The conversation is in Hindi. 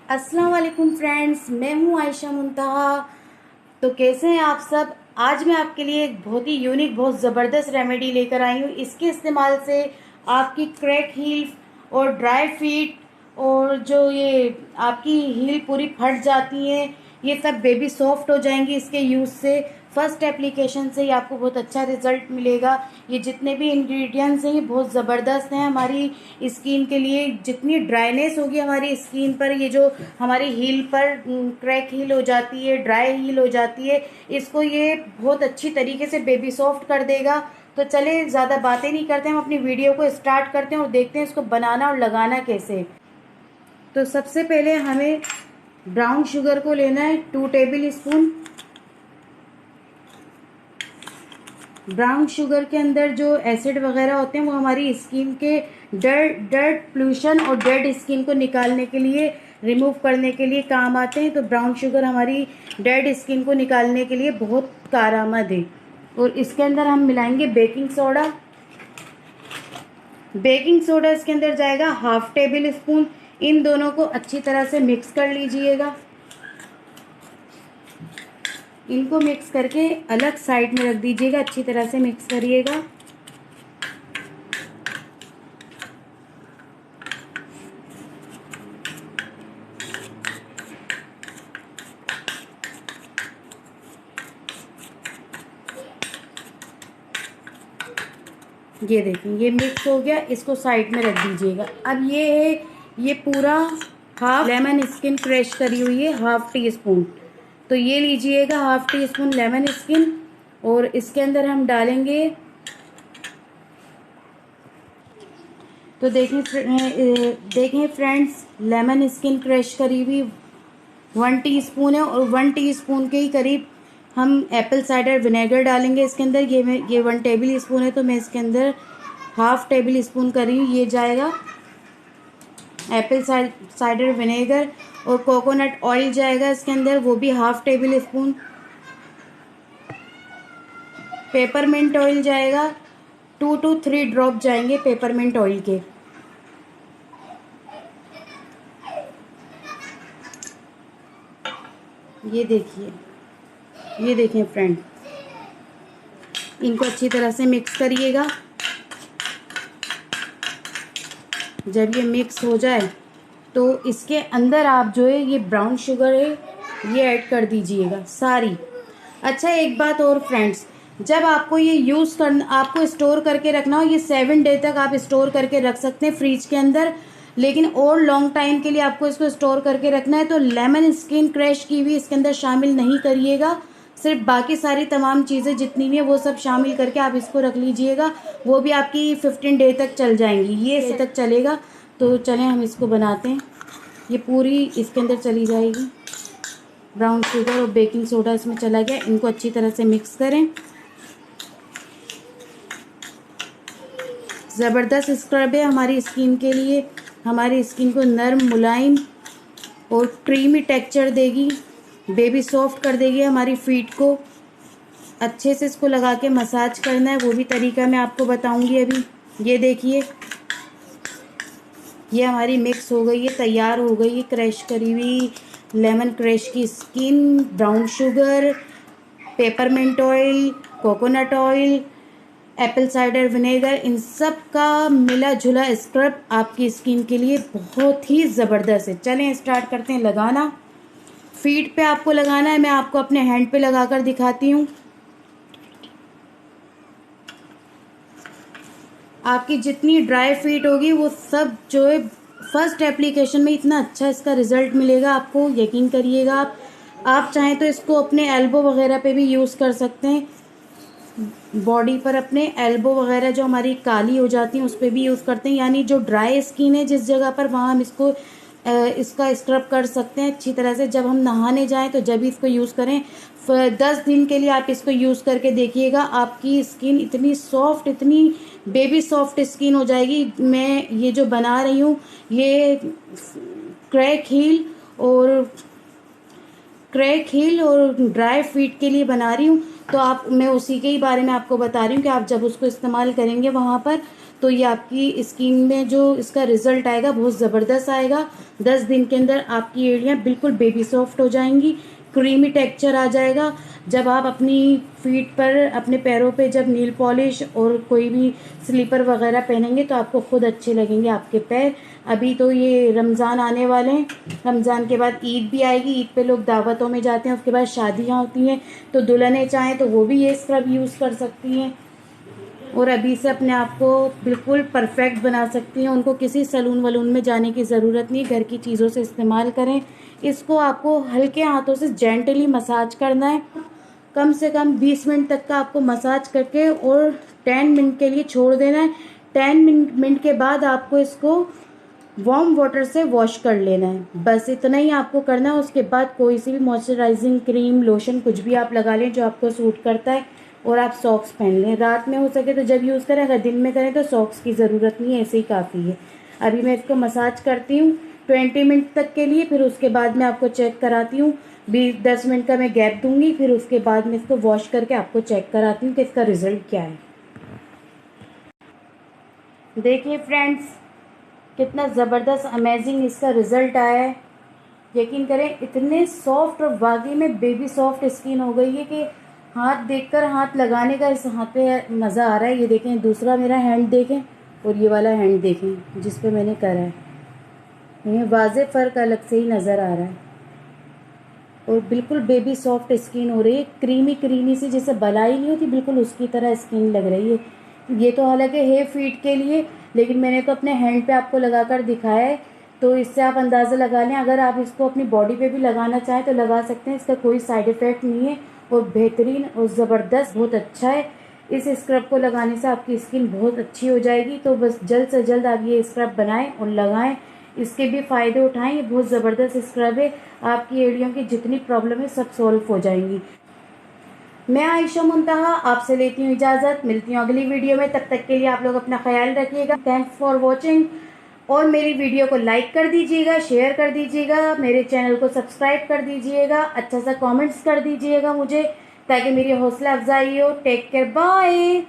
अस्सलाम वालेकुम फ्रेंड्स, मैं हूँ आयशा मुंतहा। तो कैसे हैं आप सब। आज मैं आपके लिए एक बहुत ही यूनिक, बहुत ज़बरदस्त रेमेडी लेकर आई हूँ। इसके इस्तेमाल से आपकी क्रैक हील और ड्राई फीट और जो ये आपकी हील पूरी फट जाती हैं, ये सब बेबी सॉफ्ट हो जाएंगी इसके यूज़ से। फर्स्ट एप्लीकेशन से ही आपको बहुत अच्छा रिजल्ट मिलेगा। ये जितने भी इंग्रेडिएंट्स हैं ये बहुत ज़बरदस्त हैं हमारी स्किन के लिए। जितनी ड्राइनेस होगी हमारी स्किन पर, ये जो हमारी हील पर क्रैक हील हो जाती है, ड्राई हील हो जाती है, इसको ये बहुत अच्छी तरीके से बेबी सॉफ्ट कर देगा। तो चले ज़्यादा बातें नहीं करते, हम अपनी वीडियो को स्टार्ट करते हैं और देखते हैं इसको बनाना और लगाना कैसे। तो सबसे पहले हमें ब्राउन शुगर को लेना है 2 टेबल स्पून। ब्राउन शुगर के अंदर जो एसिड वगैरह होते हैं वो हमारी स्किन के डर्ट पोल्यूशन और डेड स्किन को निकालने के लिए, रिमूव करने के लिए काम आते हैं। तो ब्राउन शुगर हमारी डेड स्किन को निकालने के लिए बहुत कारआमद है। और इसके अंदर हम मिलाएंगे बेकिंग सोडा। बेकिंग सोडा इसके अंदर जाएगा 1/2 टेबल स्पून। इन दोनों को अच्छी तरह से मिक्स कर लीजिएगा। इनको मिक्स करके अलग साइड में रख दीजिएगा, अच्छी तरह से मिक्स करिएगा। ये देखिए ये मिक्स हो गया, इसको साइड में रख दीजिएगा। अब ये है, ये पूरा हाफ लेमन स्किन क्रश करी हुई है, 1/2 टी स्पून। तो ये लीजिएगा 1/2 टी स्पून लेमन स्किन। और इसके अंदर हम डालेंगे, तो देखें फ्रेंड्स, लेमन स्किन क्रश करी हुई 1 टीस्पून है। और 1 टीस्पून के ही करीब हम एप्पल साइडर विनेगर डालेंगे इसके अंदर। ये 1 टेबल स्पून है तो मैं इसके अंदर 1/2 टेबल स्पून कर रही हूँ। ये जाएगा एप्पल साइडर विनेगर। और कोकोनट ऑयल जाएगा इसके अंदर, वो भी 1/2 टेबल स्पून। पेपरमिंट ऑयल जाएगा, 2 to 3 ड्रॉप जाएंगे पेपरमिंट ऑयल के। ये देखिए फ्रेंड, इनको अच्छी तरह से मिक्स करिएगा। जब ये मिक्स हो जाए तो इसके अंदर आप जो है ये ब्राउन शुगर है ये ऐड कर दीजिएगा सारी। अच्छा, एक बात और फ्रेंड्स, जब आपको ये यूज़ करना, आपको स्टोर करके रखना हो, ये 7 डे तक आप स्टोर करके रख सकते हैं फ्रिज के अंदर। लेकिन और लॉन्ग टाइम के लिए आपको इसको स्टोर करके रखना है तो लेमन स्किन क्रश की भी इसके अंदर शामिल नहीं करिएगा। सिर्फ बाकी सारी तमाम चीज़ें जितनी भी है वो सब शामिल करके आप इसको रख लीजिएगा। वो भी आपकी 15 डे तक चल जाएंगी, ये डे तक चलेगा। तो चलें हम इसको बनाते हैं। ये पूरी इसके अंदर चली जाएगी, ब्राउन शुगर और बेकिंग सोडा इसमें चला गया। इनको अच्छी तरह से मिक्स करें। ज़बरदस्त स्क्रब है हमारी स्किन के लिए, हमारी स्किन को नर्म, मुलायम और क्रीमी टेक्सचर देगी, बेबी सॉफ्ट कर देगी हमारी फीट को। अच्छे से इसको लगा के मसाज करना है, वो भी तरीका मैं आपको बताऊंगी अभी। ये देखिए ये हमारी मिक्स हो गई है, तैयार हो गई है क्रश करी हुई लेमन क्रश की skin, brown sugar, peppermint oil, coconut oil, apple cider vinegar, इन सब का मिला जुला स्क्रब आपकी स्किन के लिए बहुत ही ज़बरदस्त है। चलें स्टार्ट करते हैं लगाना। फीट पे आपको लगाना है, मैं आपको अपने हैंड पे लगाकर दिखाती हूँ। आपकी जितनी ड्राई फीट होगी वो सब जो है फर्स्ट एप्लीकेशन में इतना अच्छा इसका रिजल्ट मिलेगा आपको, यकीन करिएगा आप चाहें तो इसको अपने एल्बो वगैरह पे भी यूज़ कर सकते हैं। बॉडी पर अपने एल्बो वगैरह जो हमारी काली हो जाती हैं उस पर भी यूज़ करते हैं, यानी जो ड्राई स्किन है जिस जगह पर, वहाँ हम इसका स्क्रब कर सकते हैं अच्छी तरह से। जब हम नहाने जाएं तो जब इसको यूज़ करें। 10 दिन के लिए आप इसको यूज़ करके देखिएगा, आपकी स्किन इतनी सॉफ्ट, इतनी बेबी सॉफ्ट स्किन हो जाएगी। मैं ये जो बना रही हूँ ये क्रैक हील और क्रैक हील और ड्राई फीट के लिए बना रही हूँ, तो मैं उसी के ही बारे में आपको बता रही हूँ कि आप जब उसको इस्तेमाल करेंगे वहाँ पर, तो ये आपकी स्किन में जो इसका रिजल्ट आएगा बहुत ज़बरदस्त आएगा। 10 दिन के अंदर आपकी एड़ियाँ बिल्कुल बेबी सॉफ्ट हो जाएंगी, क्रीमी टेक्सचर आ जाएगा। जब आप अपनी फीट पर, अपने पैरों पे जब नील पॉलिश और कोई भी स्लीपर वगैरह पहनेंगे तो आपको खुद अच्छे लगेंगे आपके पैर। अभी तो ये रमज़ान आने वाले हैं, रमज़ान के बाद ईद भी आएगी, ईद पे लोग दावतों में जाते हैं, उसके बाद शादियाँ होती हैं, तो दुल्हनें चाहें तो वो भी ये स्क्रब यूज़ कर सकती हैं और अभी से अपने आप को बिल्कुल परफेक्ट बना सकती हैं। उनको किसी सलून वलून में जाने की ज़रूरत नहीं, घर की चीज़ों से इस्तेमाल करें। इसको आपको हल्के हाथों से जेंटली मसाज करना है, कम से कम 20 मिनट तक का आपको मसाज करके और 10 मिनट के लिए छोड़ देना है। 10 मिनट के बाद आपको इसको वार्म वाटर से वॉश कर लेना है, बस इतना ही आपको करना है। उसके बाद कोई सी भी मॉइस्चराइजिंग क्रीम, लोशन कुछ भी आप लगा लें जो आपको सूट करता है, और आप सॉक्स पहन लें। रात में हो सके तो जब यूज़ करें, अगर दिन में करें तो सॉक्स की ज़रूरत नहीं है, ऐसे ही काफ़ी है। अभी मैं इसको मसाज करती हूँ 20 मिनट तक के लिए, फिर उसके बाद मैं आपको चेक कराती हूँ। 10 मिनट का मैं गैप दूंगी, फिर उसके बाद मैं इसको वॉश करके आपको चेक कराती हूँ कि इसका रिजल्ट क्या है। देखिए फ्रेंड्स, कितना ज़बरदस्त अमेजिंग इसका रिज़ल्ट आया है। यकीन करें, इतने सॉफ्ट और वाकई में बेबी सॉफ्ट स्किन हो गई है कि हाथ देखकर हाथ लगाने का इस हाथ पे मज़ा आ रहा है। ये देखें, दूसरा मेरा हैंड देखें और ये वाला हैंड देखें जिस पे मैंने करा है, ये वाज़े फ़र्क अलग से ही नज़र आ रहा है और बिल्कुल बेबी सॉफ्ट स्किन हो रही है, क्रीमी क्रीमी सी, जैसे बलाई नहीं होती बिल्कुल उसकी तरह स्किन लग रही है। ये तो हालांकि है फीट के लिए, लेकिन मैंने तो अपने हैंड पे आपको लगाकर दिखाया है, तो इससे आप अंदाज़ा लगा लें। अगर आप इसको अपनी बॉडी पे भी लगाना चाहें तो लगा सकते हैं, इसका कोई साइड इफ़ेक्ट नहीं है और बेहतरीन और ज़बरदस्त बहुत अच्छा है। इस स्क्रब को लगाने से आपकी स्किन बहुत अच्छी हो जाएगी, तो बस जल्द से जल्द आप ये स्क्रब बनाएं और लगाएं, इसके भी फ़ायदे उठाएं। ये बहुत ज़बरदस्त स्क्रब है, आपकी एड़ियों की जितनी प्रॉब्लम है सब सॉल्व हो जाएंगी। मैं आयशा मुंतहा आपसे लेती हूँ इजाज़त, मिलती हूँ अगली वीडियो में। तब तक के लिए आप लोग अपना ख्याल रखिएगा। थैंक्स फॉर वॉचिंग, और मेरी वीडियो को लाइक कर दीजिएगा, शेयर कर दीजिएगा, मेरे चैनल को सब्सक्राइब कर दीजिएगा, अच्छा सा कमेंट्स कर दीजिएगा मुझे, ताकि मेरी हौसला अफजाई हो। Take care, bye.